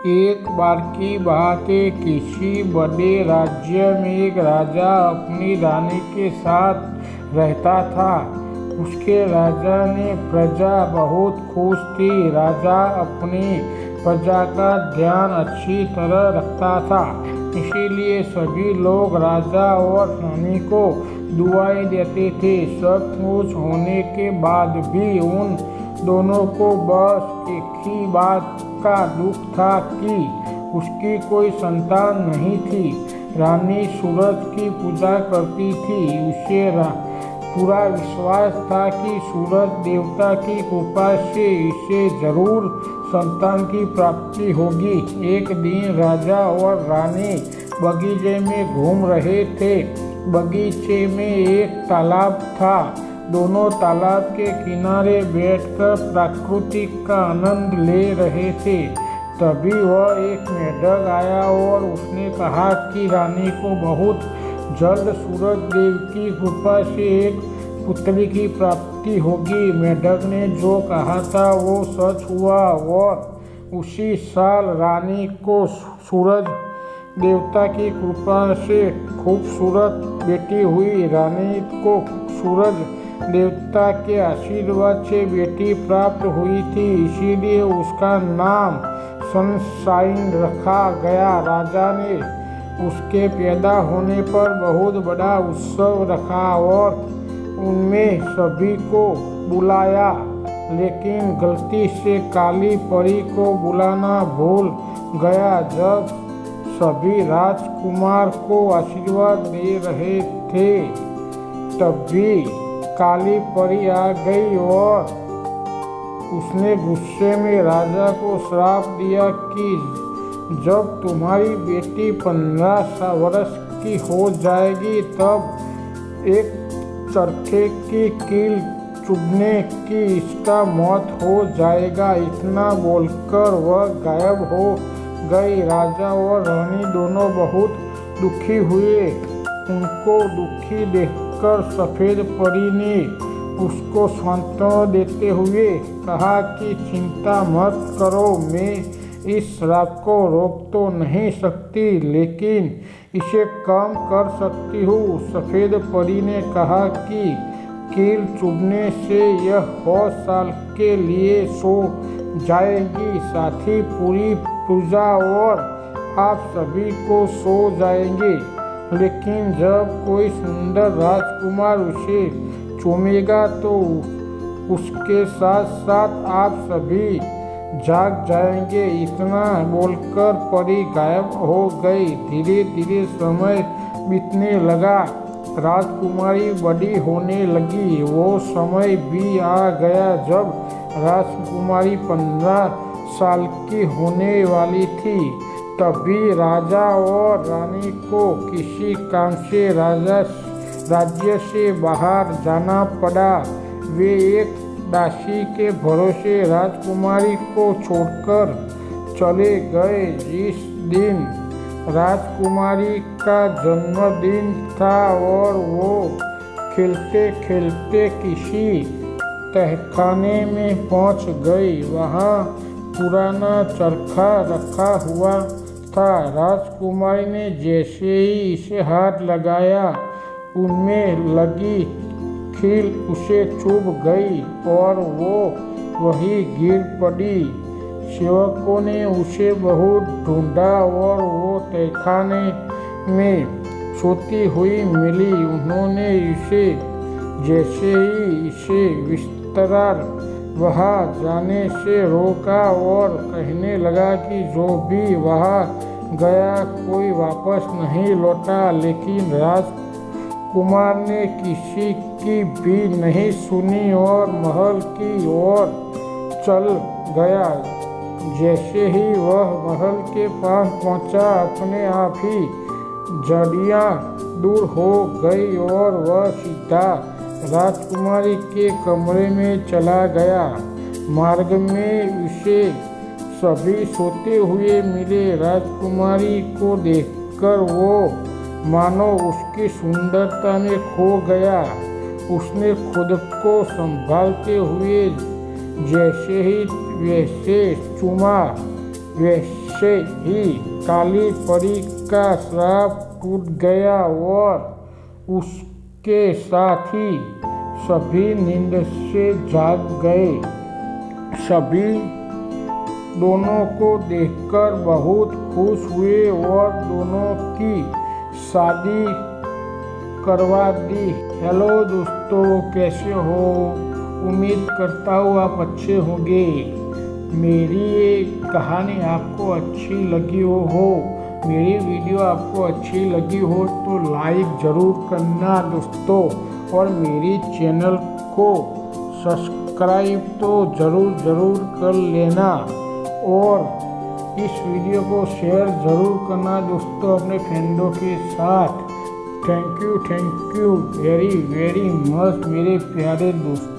एक बार की बात है, किसी बड़े राज्य में एक राजा अपनी रानी के साथ रहता था। उसके राजा ने प्रजा बहुत खुश थी। राजा अपनी प्रजा का ध्यान अच्छी तरह रखता था, इसीलिए सभी लोग राजा और रानी को दुआएं देते थे। सब कुछ होने के बाद भी उन दोनों को बस एक ही बात का दुख था कि उसकी कोई संतान नहीं थी। रानी सूरज की पूजा करती थी। उसे पूरा विश्वास था कि सूरज देवता की कृपा से इसे जरूर संतान की प्राप्ति होगी। एक दिन राजा और रानी बगीचे में घूम रहे थे। बगीचे में एक तालाब था। दोनों तालाब के किनारे बैठकर प्रकृति का आनंद ले रहे थे। तभी वह एक मेढक आया और उसने कहा कि रानी को बहुत जल्द सूरज देव की कृपा से एक पुत्री की प्राप्ति होगी। मेढक ने जो कहा था वो सच हुआ और उसी साल रानी को सूरज देवता की कृपा से खूबसूरत बेटी हुई। रानी को सूरज देवता के आशीर्वाद से बेटी प्राप्त हुई थी, इसीलिए उसका नाम सनशाइन रखा गया। राजा ने उसके पैदा होने पर बहुत बड़ा उत्सव रखा और उनमें सभी को बुलाया, लेकिन गलती से काली परी को बुलाना भूल गया। जब सभी राजकुमार को आशीर्वाद दे रहे थे, तभी काली परी आ गई और उसने गुस्से में राजा को श्राप दिया कि जब तुम्हारी बेटी 15 वर्ष की हो जाएगी तब एक चरखे की कील चुभने की इसका मौत हो जाएगा। इतना बोलकर वह गायब हो गई। राजा और रानी दोनों बहुत दुखी हुए। उनको दुखी देखकर सफेद परी ने उसको सांत्वना देते हुए कहा कि चिंता मत करो, मैं इस श्राप को रोक तो नहीं सकती, लेकिन इसे कम कर सकती हूँ। सफेद परी ने कहा कि कील चुभने से यह 100 साल के लिए सो जाएगी, साथ ही पूरी पूजा और आप सभी को सो जाएंगे। लेकिन जब कोई सुंदर राजकुमार उसे चूमेगा तो उसके साथ साथ आप सभी जाग जाएंगे। इतना बोलकर परी गायब हो गई। धीरे धीरे समय बीतने लगा। राजकुमारी बड़ी होने लगी। वो समय भी आ गया जब राजकुमारी 15 साल की होने वाली थी। तभी राजा और रानी को किसी काम से राज्य से बाहर जाना पड़ा। वे एक दासी के भरोसे राजकुमारी को छोड़कर चले गए। जिस दिन राजकुमारी का जन्मदिन था और वो खेलते खेलते किसी तहखाने में पहुंच गई। वहां पुराना चरखा रखा हुआ था। राजकुमारी ने जैसे ही इसे हाथ लगाया, उनमें लगी खील उसे चुभ गई और वो वहीं गिर पड़ी। सेवकों ने उसे बहुत ढूंढा और वो तहखाने में सोती हुई मिली। उन्होंने इसे जैसे ही इसे बिस्तर वहाँ जाने से रोका और कहने लगा कि जो भी वहाँ गया कोई वापस नहीं लौटा। लेकिन राजकुमार ने किसी की भी नहीं सुनी और महल की ओर चल गया। जैसे ही वह महल के पास पहुंचा, अपने आप ही जड़ियाँ दूर हो गई और वह सीधा राजकुमारी के कमरे में चला गया। मार्ग में उसे सभी सोते हुए मिले। राजकुमारी को देखकर वो मानो उसकी सुंदरता में खो गया। उसने खुद को संभालते हुए जैसे ही वैसे चूमा, वैसे से ही काली परी का श्राप टूट गया और उसके साथ ही सभी नींद से जाग गए। सभी दोनों को देखकर बहुत खुश हुए और दोनों की शादी करवा दी। हेलो दोस्तों, कैसे हो? उम्मीद करता हूँ आप अच्छे होंगे। मेरी ये कहानी आपको अच्छी लगी हो, मेरी वीडियो आपको अच्छी लगी हो तो लाइक ज़रूर करना दोस्तों, और मेरी चैनल को सब्सक्राइब तो ज़रूर कर लेना, और इस वीडियो को शेयर ज़रूर करना दोस्तों अपने फ्रेंडों के साथ। थैंक यू वेरी मच मेरे प्यारे दोस्तों।